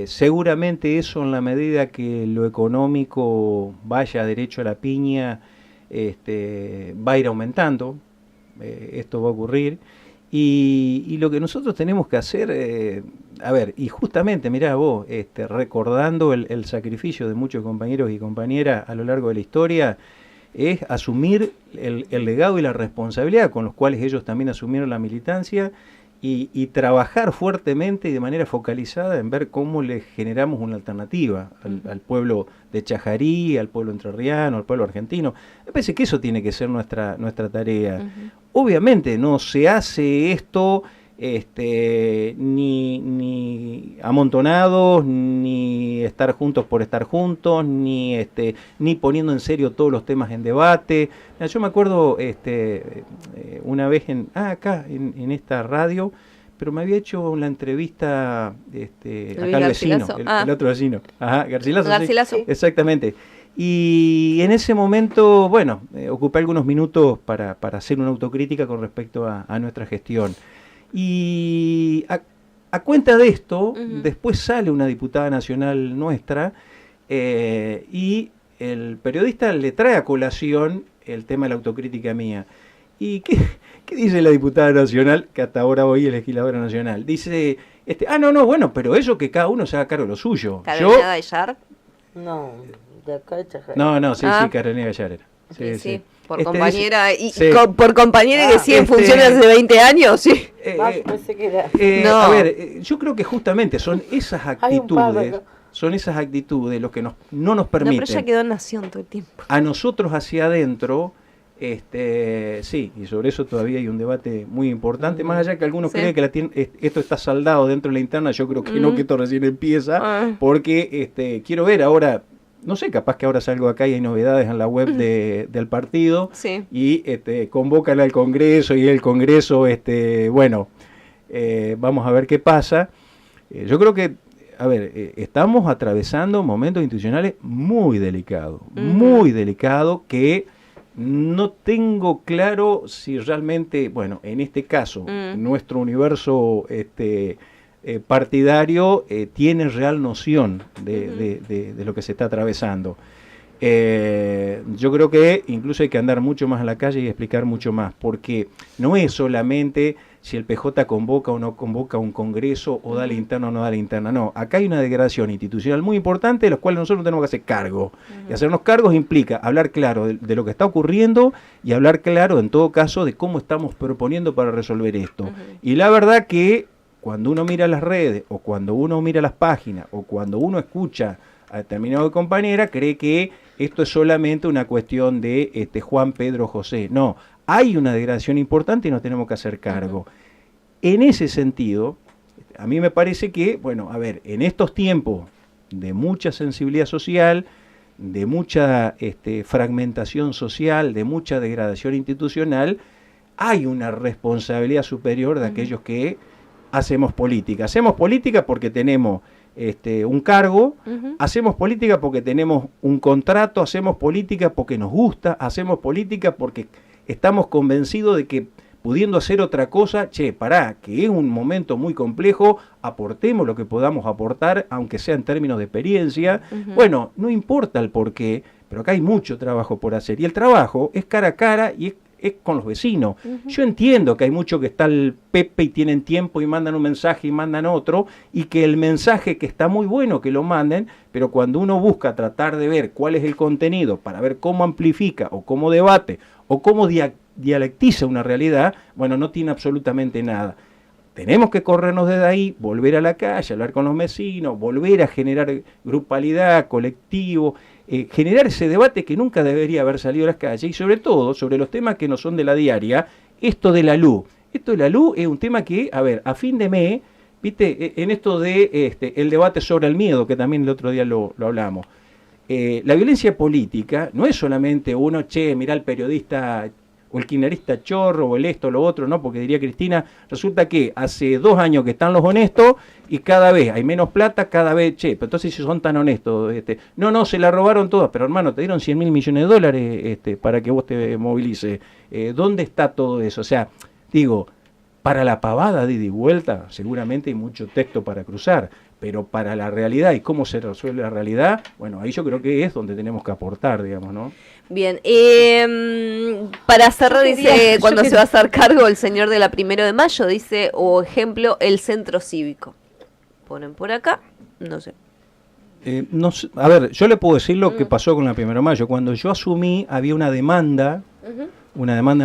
Seguramente eso, en la medida que lo económico vaya derecho a la piña, va a ir aumentando. Esto va a ocurrir. Y lo que nosotros tenemos que hacer, a ver, y justamente, mirá vos, recordando el sacrificio de muchos compañeros y compañeras a lo largo de la historia, es asumir el legado y la responsabilidad con los cuales ellos también asumieron la militancia y trabajar fuertemente y de manera focalizada en ver cómo le generamos una alternativa al pueblo de Chajarí, al pueblo entrerriano, al pueblo argentino. Me parece que eso tiene que ser nuestra tarea. Obviamente no se hace esto ni amontonados, ni estar juntos por estar juntos, ni poniendo en serio todos los temas en debate. Yo me acuerdo una vez acá en esta radio pero me había hecho la entrevista acá al vecino, el otro vecino. Ajá, Garcilaso. Garcilaso. Sí, exactamente. Y en ese momento, bueno, ocupé algunos minutos para hacer una autocrítica con respecto a nuestra gestión. Y a cuenta de esto, después sale una diputada nacional nuestra y el periodista le trae a colación el tema de la autocrítica mía. ¿Y qué dice la diputada nacional, que hasta ahora hoy es legisladora nacional? Dice, bueno, pero eso que cada uno se haga cargo de lo suyo. ¿Carolina Gallar? No, de acá de Chajarí. Sí, Carolina Gallar era. Sí. Por compañera, por compañera que sigue en funciones hace 20 años, sí. Pensé que era. A ver, yo creo que justamente son esas actitudes... Son esas actitudes los que no nos permiten. Pero ella quedó en Nación todo el tiempo. A nosotros hacia adentro, sí, y sobre eso todavía hay un debate muy importante. Más allá que algunos creen que esto está saldado dentro de la interna, yo creo que no, que esto recién empieza, porque quiero ver ahora, no sé, capaz que ahora salgo acá y hay novedades en la web del partido, y convocan al Congreso, y el Congreso, vamos a ver qué pasa. Yo creo que a ver, estamos atravesando momentos institucionales muy delicados, que no tengo claro si realmente, bueno, en este caso, nuestro universo partidario tiene real noción de lo que se está atravesando. Yo creo que incluso hay que andar mucho más a la calle y explicar mucho más, porque no es solamente si el PJ convoca o no convoca un congreso, o da la interna o no da la interna. No, acá hay una degradación institucional muy importante de los cuales nosotros tenemos que hacer cargo. Y hacernos cargos implica hablar claro de lo que está ocurriendo y hablar claro, en todo caso, de cómo estamos proponiendo para resolver esto. Y la verdad que cuando uno mira las redes, o cuando uno mira las páginas, o cuando uno escucha a determinado compañera, cree que esto es solamente una cuestión de Juan, Pedro, José. No, hay una degradación importante y nos tenemos que hacer cargo. En ese sentido, a mí me parece que, bueno, a ver, en estos tiempos de mucha sensibilidad social, de mucha fragmentación social, de mucha degradación institucional, hay una responsabilidad superior de aquellos que hacemos política. Hacemos política porque tenemos un cargo, hacemos política porque tenemos un contrato, hacemos política porque nos gusta, hacemos política porque estamos convencidos de que pudiendo hacer otra cosa, que es un momento muy complejo, aportemos lo que podamos aportar, aunque sea en términos de experiencia. Bueno, no importa el porqué, pero acá hay mucho trabajo por hacer, y el trabajo es cara a cara y es con los vecinos. Yo entiendo que hay mucho que está el Pepe y tienen tiempo y mandan un mensaje y mandan otro, y que el mensaje que está muy bueno que lo manden, pero cuando uno busca tratar de ver cuál es el contenido para ver cómo amplifica o cómo debate o cómo dialectiza una realidad, bueno, no tiene absolutamente nada. Tenemos que corrernos desde ahí, volver a la calle, hablar con los vecinos, volver a generar grupalidad, colectivo, generar ese debate que nunca debería haber salido a las calles, y sobre todo sobre los temas que no son de la diaria, esto de la luz. Esto de la luz es un tema que, a ver, a fin de mes, viste, en esto de el debate sobre el miedo, que también el otro día lo hablamos. La violencia política no es solamente uno, mirá el periodista o el kirchnerista chorro, o el esto, o lo otro, ¿no? Porque diría Cristina, resulta que hace 2 años que están los honestos y cada vez hay menos plata, cada vez, pero entonces si son tan honestos, no, se la robaron todas, pero hermano, te dieron 100.000 millones de dólares para que vos te movilices. ¿Dónde está todo eso? O sea, digo, para la pavada de ida y vuelta, seguramente hay mucho texto para cruzar, pero para la realidad y cómo se resuelve la realidad, bueno, ahí yo creo que es donde tenemos que aportar, digamos, ¿no? Bien, para cerrar, dice, cuando se va a hacer cargo el señor de la 1 de mayo, dice, o ejemplo, el centro cívico. Ponen por acá, no sé. No sé, a ver, yo le puedo decir lo que pasó con la 1 de mayo. Cuando yo asumí, había una demanda,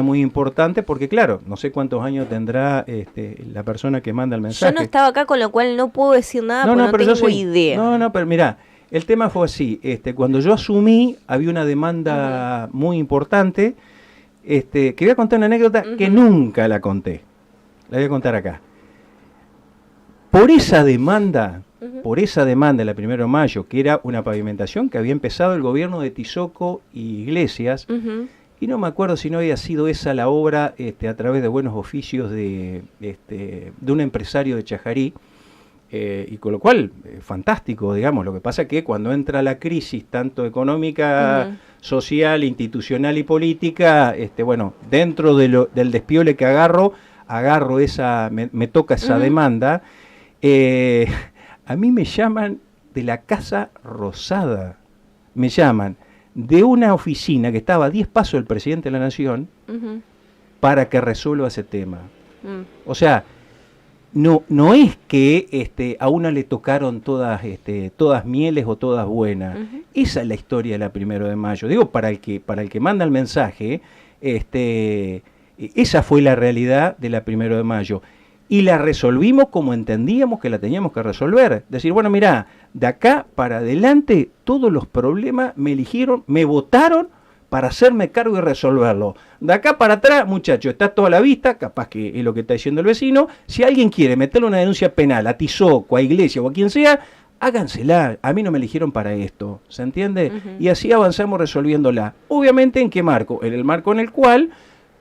muy importante, porque claro, no sé cuántos años tendrá la persona que manda el mensaje. Yo no estaba acá, con lo cual no puedo decir nada, porque no tengo idea. No, pero mirá, el tema fue así, cuando yo asumí, había una demanda muy importante, que voy a contar una anécdota que nunca la conté. La voy a contar acá. Por esa demanda de la 1 de mayo, que era una pavimentación que había empezado el gobierno de Tizoco y Iglesias, y no me acuerdo si no había sido esa la obra a través de buenos oficios de un empresario de Chajarí, y con lo cual, fantástico, digamos. Lo que pasa es que cuando entra la crisis, tanto económica, social, institucional y política, bueno, dentro del despiole que agarro esa, me toca esa demanda. A mí me llaman de la Casa Rosada, me llaman de una oficina que estaba a 10 pasos del presidente de la Nación para que resuelva ese tema. O sea, no es que a una le tocaron todas mieles o todas buenas. Esa es la historia de la 1 de mayo. Digo, para el que manda el mensaje, esa fue la realidad de la 1 de mayo. Y la resolvimos como entendíamos que la teníamos que resolver. Decir, bueno, mirá, de acá para adelante todos los problemas me eligieron, me votaron para hacerme cargo y resolverlo. De acá para atrás, muchachos, está toda la vista, capaz que es lo que está diciendo el vecino. Si alguien quiere meterle una denuncia penal a Tizoc, a Iglesia o a quien sea, hágansela. A mí no me eligieron para esto, ¿se entiende? Y así avanzamos resolviéndola. Obviamente, ¿en qué marco? En el marco en el cual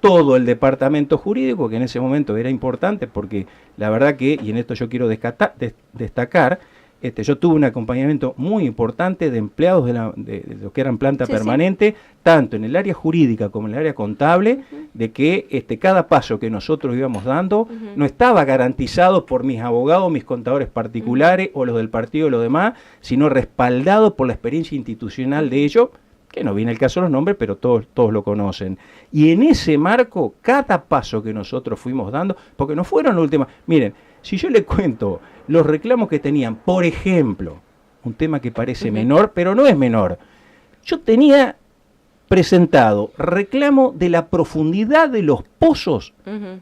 todo el departamento jurídico, que en ese momento era importante, porque la verdad que, y en esto yo quiero destacar, yo tuve un acompañamiento muy importante de empleados de lo que eran planta permanente, tanto en el área jurídica como en el área contable, de que cada paso que nosotros íbamos dando no estaba garantizado por mis abogados, mis contadores particulares o los del partido y los demás, sino respaldado por la experiencia institucional de ellos, que no viene el caso de los nombres, pero todos lo conocen. Y en ese marco, cada paso que nosotros fuimos dando, porque no fueron las últimas. Miren, si yo le cuento los reclamos que tenían, por ejemplo, un tema que parece menor, pero no es menor. Yo tenía presentado reclamo de la profundidad de los pozos,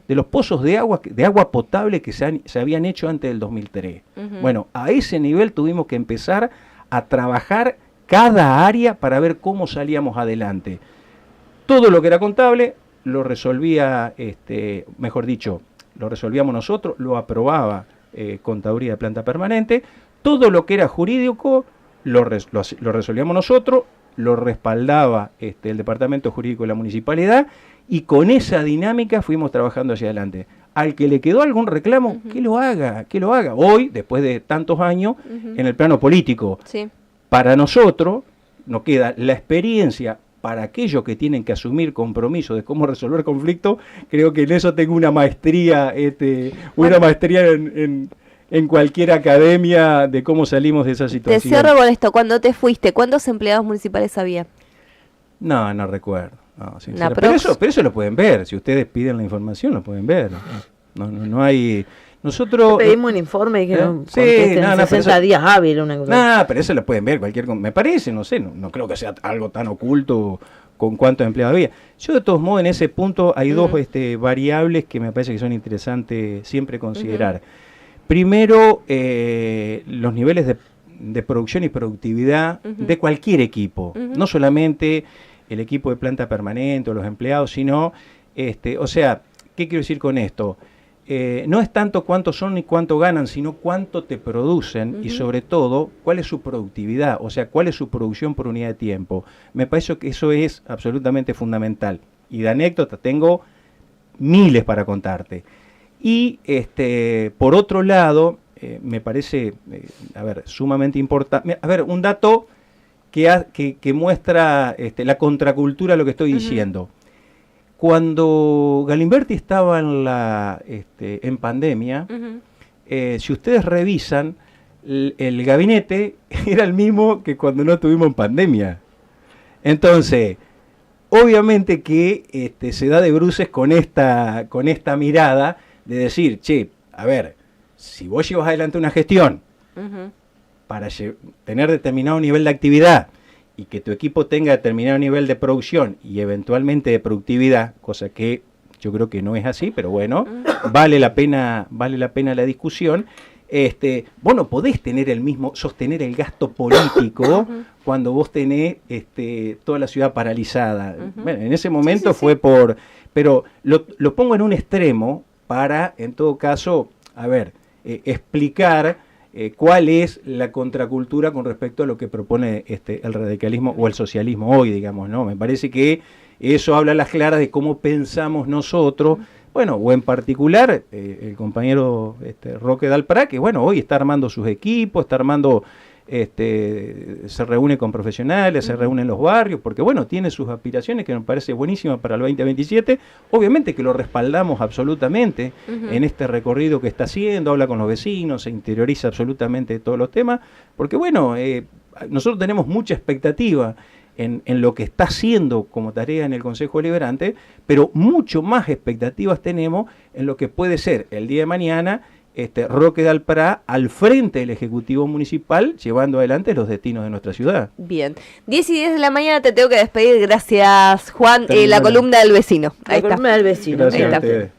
de agua potable que se habían hecho antes del 2003. Bueno, a ese nivel tuvimos que empezar a trabajar cada área para ver cómo salíamos adelante. Todo lo que era contable lo resolvía, mejor dicho, lo resolvíamos nosotros, lo aprobaba Contaduría de Planta Permanente. Todo lo que era jurídico lo resolvíamos nosotros, lo respaldaba el Departamento Jurídico de la Municipalidad, y con esa dinámica fuimos trabajando hacia adelante. Al que le quedó algún reclamo, que lo haga. Hoy, después de tantos años, en el plano político, para nosotros nos queda la experiencia. Para aquellos que tienen que asumir compromiso de cómo resolver conflictos, creo que en eso tengo una maestría, en cualquier academia de cómo salimos de esa situación. Te cierro con esto. Cuando te fuiste, ¿cuántos empleados municipales había? No recuerdo. Pero eso lo pueden ver. Si ustedes piden la información, lo pueden ver. No hay... Nosotros pedimos un informe y que nos contesten en 60 días hábiles, una cosa. Pero eso lo pueden ver, me parece, no sé, no creo que sea algo tan oculto con cuántos empleados había. Yo de todos modos en ese punto hay dos variables que me parece que son interesantes siempre considerar. Primero, los niveles de producción y productividad de cualquier equipo, no solamente el equipo de planta permanente o los empleados, sino, o sea, ¿qué quiero decir con esto? No es tanto cuántos son ni cuánto ganan, sino cuánto te producen y sobre todo cuál es su productividad, o sea, cuál es su producción por unidad de tiempo. Me parece que eso es absolutamente fundamental. Y de anécdotas tengo miles para contarte. Y por otro lado, me parece, sumamente importante, un dato que muestra la contracultura a lo que estoy diciendo. Cuando Galimberti estaba en pandemia, si ustedes revisan, el gabinete era el mismo que cuando no estuvimos en pandemia. Entonces, obviamente que se da de bruces con esta mirada de decir, si vos llevas adelante una gestión para tener determinado nivel de actividad, y que tu equipo tenga determinado nivel de producción y eventualmente de productividad, cosa que yo creo que no es así, pero bueno, vale la pena la discusión. Vos no podés sostener el gasto político cuando vos tenés toda la ciudad paralizada. Bueno, en ese momento pero lo pongo en un extremo para, en todo caso, explicar cuál es la contracultura con respecto a lo que propone el radicalismo o el socialismo hoy, digamos, ¿no? Me parece que eso habla a las claras de cómo pensamos nosotros, bueno, o en particular el compañero Roque Dalpará, que bueno, hoy está armando sus equipos, está armando, se reúne con profesionales, se reúne en los barrios, porque bueno, tiene sus aspiraciones que me parece buenísima para el 2027, obviamente que lo respaldamos absolutamente en este recorrido que está haciendo, habla con los vecinos, se interioriza absolutamente todos los temas, porque bueno, nosotros tenemos mucha expectativa en lo que está haciendo como tarea en el Consejo Deliberante, pero mucho más expectativas tenemos en lo que puede ser el día de mañana Roque Dalpará al frente del Ejecutivo Municipal, llevando adelante los destinos de nuestra ciudad. Bien, 10:10 de la mañana, te tengo que despedir. Gracias, Juan. La columna del vecino. La columna del vecino. Gracias a ustedes.